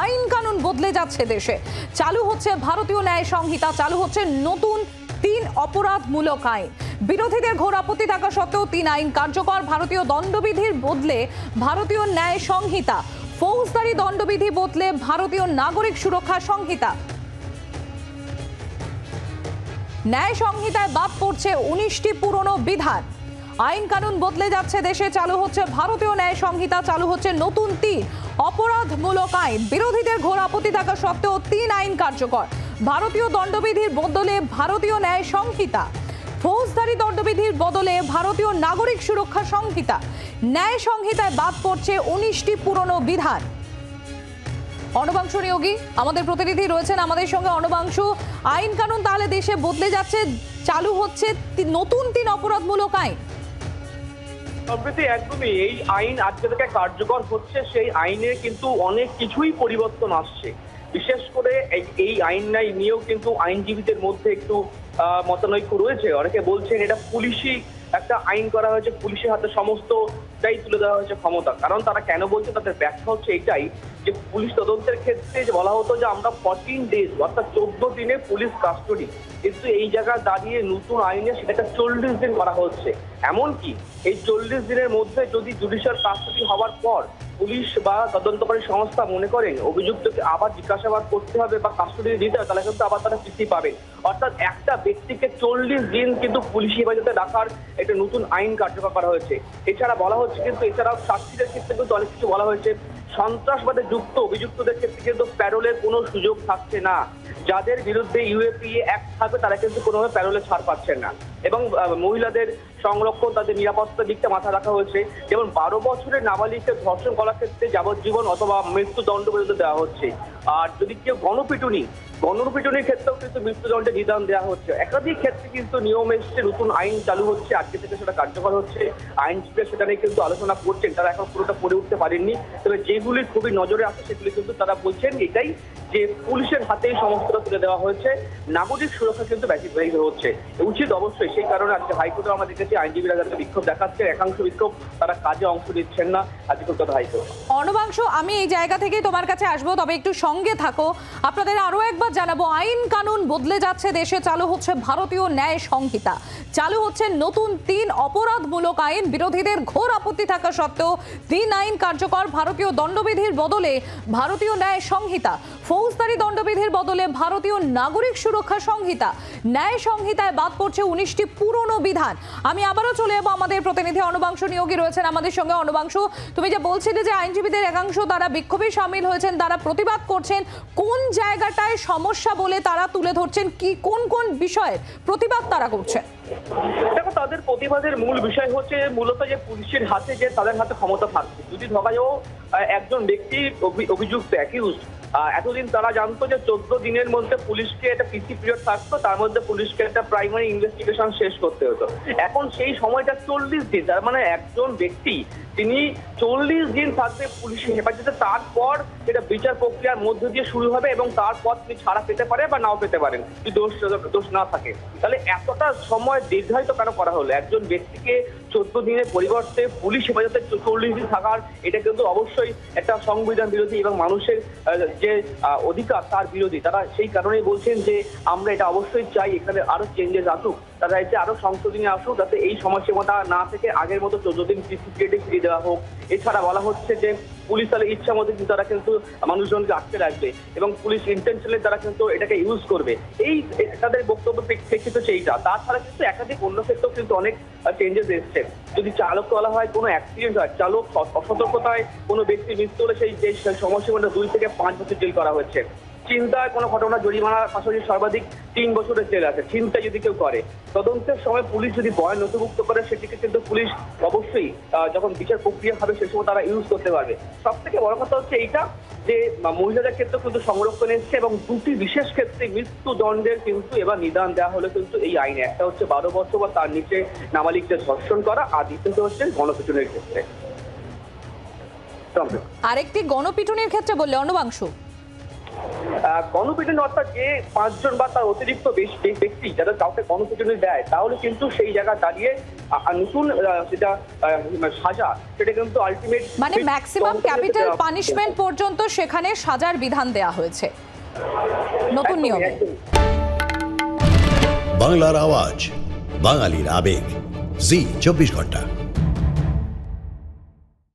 আইন কানুন বদলে যাচ্ছে দেশে। চালু হচ্ছে ভারতীয় ন্যায় সংহিতা, চালু হচ্ছে নতুন 3 অপরাধমূলক আইন। বিরোধীদের ঘোর আপত্তি থাকা সত্ত্বেও 3 আইন কার্যকর। ভারতীয় দণ্ডবিধির বদলে ভারতীয় ন্যায় সংহিতা, ফৌজদারি দণ্ডবিধি বদলে ভারতীয় নাগরিক সুরক্ষা সংহিতা। ন্যায় সংহিতায় বাদ পড়ছে 19টি পুরনো বিধান। আইন কানুন বদলে যাচ্ছে দেশে, চালু হচ্ছে ভারতীয় ন্যায় সংহিতা, চালু হচ্ছে নতুন 3 অপরাধমূলক আইন। বিরোধীদের ঘোর আপত্তি থাকা সত্ত্বেও 3 আইন কার্যকর। ভারতীয় দণ্ডবিধির বদলে ভারতীয় ন্যায় সংহিতা, ফৌজদারি দণ্ডবিধির বদলে ভারতীয় নাগরিক সুরক্ষা সংহিতা। ন্যায় সংহিতায় বাদ পড়ছে 19টি পুরনো বিধান। অনবাংশু নিয়োগী আমাদের প্রতিনিধি রয়েছেন আমাদের সঙ্গে। অনবাংশু, আইন কানুন তাহলে দেশে বদলে যাচ্ছে, চালু হচ্ছে নতুন 3 অপরাধমূলক আইন। একদমই এই আইন আজকে থেকে কার্যকর হচ্ছে, সেই আইনে কিন্তু অনেক কিছুই পরিবর্তন আসছে। বিশেষ করে এই আইন নিয়েও কিন্তু আইনজীবীদের মধ্যে একটু মতানৈক্য রয়েছে। অনেকে বলছেন এটা পুলিশি একটা আইন করা হয়েছে, পুলিশের হাতে সমস্তটাই তুলে দেওয়া হয়েছে ক্ষমতা। কারণ তারা কেন বলছে, তাদের ব্যাখ্যা হচ্ছে এটাই যে পুলিশ তদন্তের ক্ষেত্রে যে বলা হতো যে আমরা 14 ডেজ অর্থাৎ 14 দিনে পুলিশ কাস্টডি, কিন্তু এই জায়গায় দাঁড়িয়ে নতুন আইনে সেটাকে 40 দিন করা হচ্ছে। এমনকি এই 40 দিনের মধ্যে যদি জুডিশিয়াল কাস্টডি হওয়ার পর পুলিশ বা তদন্তকারী সংস্থা মনে করেন অভিযুক্তকে আবার জিজ্ঞাসাবাদ করতে হবে বা কাস্টডি দিতে হবে, তাহলে কিন্তু আবার তারা ফিরতি পাবেন। অর্থাৎ একটা ব্যক্তিকে 40 দিন কিন্তু পুলিশি হেফাজতে রাখার একটা নতুন আইন কার্যকর করা হয়েছে। এছাড়া বলা হচ্ছে কিন্তু এছাড়াও শাস্তিদের ক্ষেত্রে কিন্তু অনেক কিছু বলা হয়েছে। সন্ত্রাসবাদে যুক্ত অভিযুক্তদের ক্ষেত্রে কিন্তু প্যারোলের কোনো সুযোগ থাকছে না। যাদের বিরুদ্ধে ইউএপিএ অ্যাক্ট থাকবে তারা কিন্তু কোনোভাবে প্যারোলে ছাড় পাচ্ছেন না। এবং মহিলাদের সংরক্ষণ, তাদের নিরাপত্তার দিকটা মাথায় রাখা হয়েছে। যেমন 12 বছরের নাবালিগকে ধর্ষণ করার ক্ষেত্রে যাবজ্জীবন অথবা মৃত্যুদণ্ড পর্যন্ত দেওয়া হচ্ছে। আর যদি কেউ গণপিটুনির ক্ষেত্রেও কিন্তু মৃত্যুদণ্ডের নিদান দেওয়া হচ্ছে। একাধিক ক্ষেত্রে কিন্তু নিয়ম এসছে, নতুন আইন চালু হচ্ছে, আজকে থেকে সেটা কার্যকর হচ্ছে। আইনজীবীরা সেটা নিয়ে কিন্তু আলোচনা করছেন, তারা এখন পুরোটা পড়ে উঠতে পারেননি। তবে যেগুলি খুবই নজরে আসে সেগুলি কিন্তু তারা বলছেন এটাই যে পুলিশের হাতেই সমস্তটা তুলে দেওয়া হয়েছে, নাগরিক সুরক্ষা কিন্তু ব্যাহত হচ্ছে। উচিত অবশ্যই, সেই কারণে আজকে হাইকোর্টে আমরা দেখেছি আইনজীবীরা যাতে বিক্ষোভ দেখাচ্ছে, একাংশ বিক্ষোভ, তারা কাজে অংশ নিচ্ছেন না আজকে কলকাতা হাইকোর্ট। অনবাংশু, আমি এই জায়গা থেকেই তোমার কাছে আসবো, তবে একটু সঙ্গে থাকো। আপনাদের আরো একবার জানাবো, আইন কানুন বদলে যাচ্ছে দেশে, চালু হচ্ছে ভারতীয় ন্যায় সংহিতা, চালু হচ্ছে নতুন 3 অপরাধমূলক আইন। বিরোধীদের ঘোর আপত্তি থাকা সত্ত্বেও 3 আইন কার্যকর। ভারতীয় দণ্ডবিধির বদলে ভারতীয় ন্যায় সংহিতা, ফৌজদারি দণ্ডবিধির বদলে ভারতীয় নাগরিক সুরক্ষা সংহিতা। ন্যায় সংহিতায় বাদ পড়ছে 19টি পুরনো বিধান। আমি আবারও চলে যাবো, আমাদের প্রতিনিধি অনবাংশু নিয়োগী রয়েছেন আমাদের সঙ্গে। অনবাংশু, তুমি যে বলছিলে যে আইনজীবীদের একাংশ তারা বিক্ষোভে সামিল হয়েছেন, তারা প্রতিবাদ করছেন, কোন জায়গাটায় সমস্যা বলে তারা তুলে ধরছেন, কি কোন কোন বিষয়ের প্রতিবাদ তারা করছে? দেখো, তাদের প্রতিবাদের মূল বিষয় হচ্ছে মূলত যে পুলিশের হাতে যে তাদের হাতে ক্ষমতা থাকছে। যদি ধরাও একজন ব্যক্তি অভিযুক্ত অ্যাকিউজড, এতদিন তারা জানতো যে 14 দিনের মধ্যে পুলিশকে একটা পিসি পিরিয়ড থাকতো, তার মধ্যে পুলিশকে একটা প্রাইমারি ইনভেস্টিগেশন শেষ করতে হতো। এখন সেই সময়টা 40 দিন, তার মানে একজন ব্যক্তি তিনি 40 দিন থাকবে পুলিশের হেফাজতে, তারপর এটা বিচার প্রক্রিয়ার মধ্য দিয়ে শুরু হবে এবং তারপর তিনি ছাড়া পেতে পারে বা নাও পেতে পারেন যদি দোষ না থাকে। তাহলে এতটা সময় দীর্ঘায়িত কেন করা হলো? একজন ব্যক্তিকে 14 দিনের পরিবর্তে পুলিশ হেফাজতে 40 দিন থাকার, এটা কিন্তু অবশ্যই একটা সংবিধান বিরোধী এবং মানুষের যে অধিকার তার বিরোধী। তারা সেই কারণেই বলছেন যে আমরা এটা অবশ্যই চাই এখানে আরো চেঞ্জেস আসুক, তারা এতে আরো সংশোধনী আসুক, যাতে এই সময়সীমাটা না থেকে আগের মতো 14 দিন পিরিয়ডে ফিরিয়ে দেওয়া হোক। এছাড়া বলা হচ্ছে যে পুলিশ তাহলে ইচ্ছা মতো কিন্তু তারা কিন্তু মানুষজনকে আটকে রাখবে এবং পুলিশ ইন্টেনশনালি তারা কিন্তু এটাকে ইউজ করবে। এই তাদের বক্তব্য প্রেক্ষিত সেইটা। তাছাড়া কিন্তু একাধিক অন্য ক্ষেত্রেও কিন্তু অনেক চেঞ্জেস এসছে। যদি চালক বলা হয়, কোনো অ্যাক্সিডেন্ট হয়, চালক অসতর্কতায় কোনো ব্যক্তির মৃত্যু হলে সেই সময়সীমাটা 2 থেকে 5 বছর জেল করা হচ্ছে। চিন্তায় কোনো ঘটনা জরিমানার পাশাপাশি সর্বাধিক 3 বছরের জেল আছে চিন্তা যদি কেউ করে। তদন্তের সময় পুলিশ যদি বয়ান নথিভুক্ত করে, সেটিকে কিন্তু পুলিশ অবশ্যই যখন বিচার প্রক্রিয়া হবে সে সময় তারা ইউজ করতে পারবে। সব থেকে বড় কথা হচ্ছে এইটা যে মহিলাদের ক্ষেত্রে কিন্তু সংরক্ষণ এসছে এবং 2টি বিশেষ ক্ষেত্রে মৃত্যুদণ্ডের কিন্তু এবার নিদান দেওয়া হলো কিন্তু এই আইনে। একটা হচ্ছে 12 বছর বা তার নিচে নাবালিগদের ধর্ষণ করা, আর দ্বিতীয়ত হচ্ছে গণপিটুনির ক্ষেত্রে। আরেকটি গণপিটুনির ক্ষেত্রে বললে অনবাংশু? গণপিটুনি অর্থাৎ যে 5 জন বা তার অতিরিক্ত ব্যক্তি যারা কাউকে গণপিটুনি দেয়, তাহলে কিন্তু সেই জায়গা দাঁড়িয়ে নতুন যেটা সাজা, সেটা কিন্তু আলটিমেট মানে ম্যাক্সিমাম ক্যাপিটাল পানিশমেন্ট পর্যন্ত সেখানে সাজার বিধান দেয়া হয়েছে নতুন নিয়মে। বাংলার আওয়াজ, বাঙালির আবেগ, জি 24 ঘন্টা।